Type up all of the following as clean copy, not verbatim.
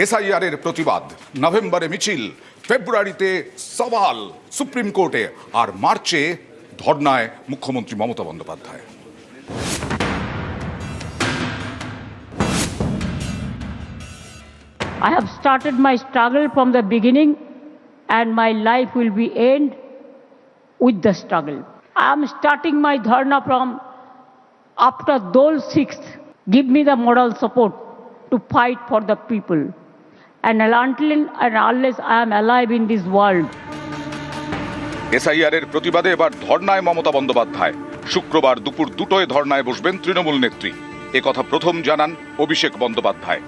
SIR এর প্রতিবাদ, নভেম্বরে মিছিল, ফেব্রুয়ারিতে সওয়াল সুপ্রিম কোর্টে, আর মার্চে ধর্নায় মুখ্যমন্ত্রী Mamata Bandyopadhyay. I have started my struggle from the beginning and my life will be end with the struggle. I am starting my dharna from after Dol 6th. Give me the moral support to fight for the people. And until and unless I am alive in this world. SIR এর প্রতিবাদে এবার ধর্নায় মমতা বন্দ্যোপাধ্যায়। শুক্রবার দুপুর 2টোয় ধর্নায় বসবেন তৃণমূল নেত্রী। একথা প্রথম জানান অভিষেক বন্দ্যোপাধ্যায়।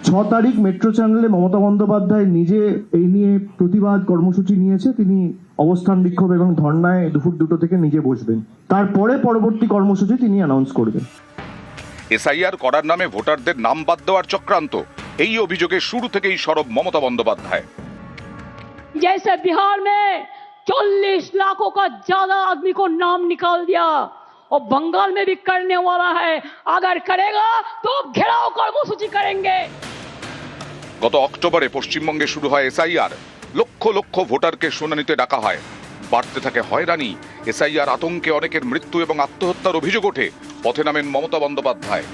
6 তারিখ মেট্রো চ্যানেলে মমতা বন্দ্যোপাধ্যায় নিজে এই নিয়ে প্রতিবাদ কর্মসূচি নিয়েছে। তিনি অবস্থান বিক্ষোভ এবং ধর্নায় দুপুর 2টো থেকে নিজে বসবেন। তারপরে পরবর্তী কর্মসূচি তিনি অ্যানাউন্স করবেন। এসআইআর করার নামে ভোটারদের নাম বাদ দেওয়ার চক্রান্ত, এই অভিযোগে শুরু থেকেই সরব মমতা বন্দ্যোপাধ্যায়। जैसे बिहार में 40 लाखों का ज्यादा आदमी को नाम निकाल दिया और बंगाल में भी करने वाला है, अगर करेगा तो घेराव कर्मसूची करेंगे। গত অক্টোবরে পশ্চিমবঙ্গে শুরু হয় এসআইআর। লক্ষ লক্ষ ভোটারকে শুনানিতে ডাকা হয়। বাড়তে থাকে হয়রানি। এসআইআর আতঙ্কে অনেকের মৃত্যু এবং আত্মহত্যার অভিযোগ ওঠে। পথে নামেন মমতা বন্দ্যোপাধ্যায়।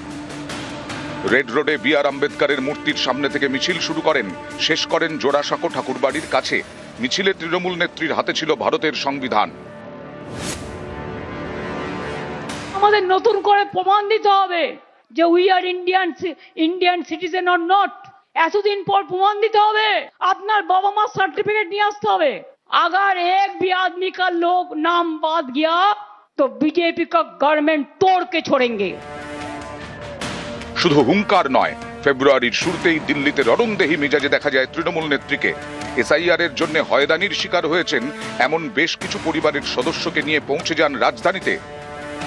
রেড রোডে বি আর আম্বেদকরের মূর্তির সামনে থেকে মিছিল শুরু করেন, শেষ করেন জোড়াসাঁকো ঠাকুরবাড়ির কাছে। মিছিলে তৃণমূল নেত্রীর হাতে ছিল ভারতের সংবিধান। আমাদের নতুন করে প্রমাণ দিতে হবে যে we are Indian citizen or not. এতদিন পর প্রমাণ দিতে হবে। আপনার বাবা মার সার্টিফিকেট নিয়ে আসতে হবে। अगर एक भी आदमी का लोग नाम बात गया तो बीजेपी का गवर्नमेंट तोड़ के छोड़ेंगे। শুধু হুঙ্কার নয়, ফেব্রুয়ারির শুরুতেই দিল্লিতে রণংদেহী মেজাজে দেখা যায় তৃণমূল নেত্রীকে। এসআইআর এর জন্য হয়রানির শিকার হয়েছেন এমন বেশ কিছু পরিবারের সদস্যকে নিয়ে পৌঁছে যান রাজধানীতে।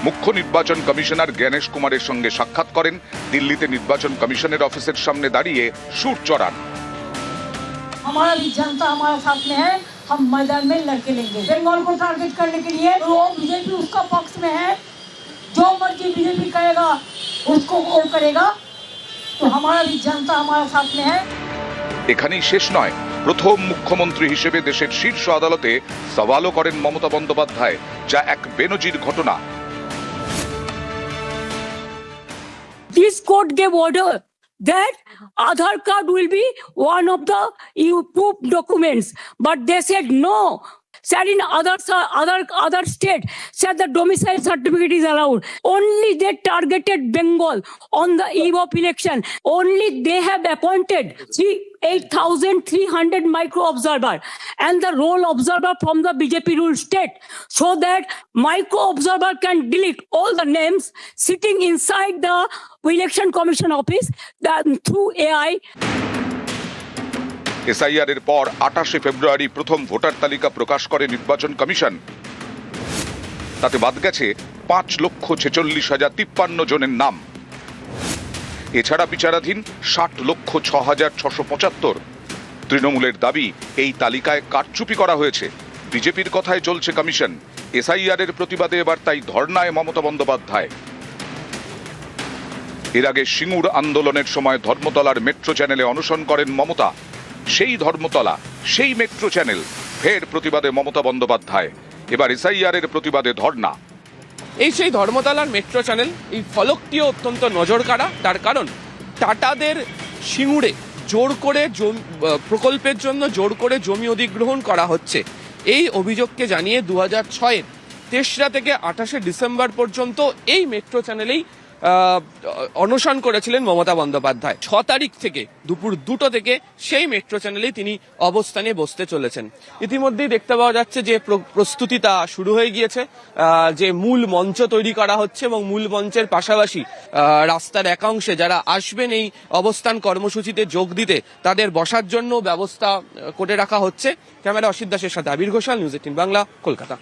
মুখ্য নির্বাচন কমিশনার জ্ঞানেশ কুমারের সঙ্গে সাক্ষাৎ করেন। দিল্লিতে নির্বাচন কমিশনের অফিসের সামনে দাঁড়িয়ে সুর চড়ান। हमारा भी जनता हमारे साथ में है, हम मैदान में लड़के लेंगे। बंगाल को टारगेट करने के लिए तो बीजेपी उसका पक्ष में है। जो मर्जी बीजेपी करेगा उसको वो करेगा। तो हमारा भी जनता हमारे साथ में है। এখানেই শেষ নয়, প্রথম মুখ্যমন্ত্রী হিসেবে দেশের শীর্ষ আদালতে সওয়ালও করেন মমতা বন্দ্যোপাধ্যায়, যা এক বেনজির ঘটনা। This court gave order that Aadhaar card will be one of the proof documents, but they said no. Said in other state, said the domicile certificate is allowed. Only they targeted Bengal on the eve of election. Only they have appointed 8,300 micro observer and the role observer from the BJP ruled state, so that micro observer can delete all the names sitting inside the election commission office through AI. SIR এর পর 28 ফেব্রুয়ারি প্রথম voter তালিকা প্রকাশ করে নির্বাচন commission. তাতে বাদ গেছে 5,46,053 জনের নাম। এছাড়া বিচারাধীন 60,06,675। তৃণমূলের দাবি এই তালিকায় কারচুপি করা হয়েছে। বিজেপির কথায় চলছে কমিশন। এসআইআর এর প্রতিবাদে এবার তাই ধর্নায় মমতা বন্দ্যোপাধ্যায়। এর আগে সিঙ্গুর আন্দোলনের সময় ধর্মতলার মেট্রো চ্যানেলে অনশন করেন মমতা। সেই ধর্মতলা, সেই মেট্রো চ্যানেল, ফের প্রতিবাদে মমতা বন্দ্যোপাধ্যায়। এবার এসআইআর এর প্রতিবাদে ধর্না। এই সেই ধর্মতলার মেট্রো চ্যানেল, এই ফলকটিও অত্যন্ত নজর কাড়া। তার কারণ টাটাদের সিঙ্গুরে জোর করে প্রকল্পের জন্য জোর করে জমি অধিগ্রহণ করা হচ্ছে। এই অভিযোগকে জানিয়ে 2006-এর 3রা থেকে 28শে ডিসেম্বর পর্যন্ত এই মেট্রো চ্যানেলেই অনশন করেছিলেন মমতা বন্দ্যোপাধ্যায়। 6 তারিখ থেকে দুপুর 2টো থেকে সেই মেট্রো চ্যানেলেই তিনি অবস্থানে বসতে চলেছেন। ইতিমধ্যেই দেখতে পাওয়া যাচ্ছে যে প্রস্তুতি তা শুরু হয়ে গিয়েছে, যে মূল মঞ্চ তৈরি করা হচ্ছে এবং মূল মঞ্চের পাশাপাশি রাস্তার একাংশে যারা আসবেন এই অবস্থান কর্মসূচিতে যোগ দিতে তাদের বসার জন্য ব্যবস্থা করে রাখা হচ্ছে। ক্যামেরা অসিত দাসের সাথে আবির ঘোষাল, নিউজ 18 বাংলা, কলকাতা।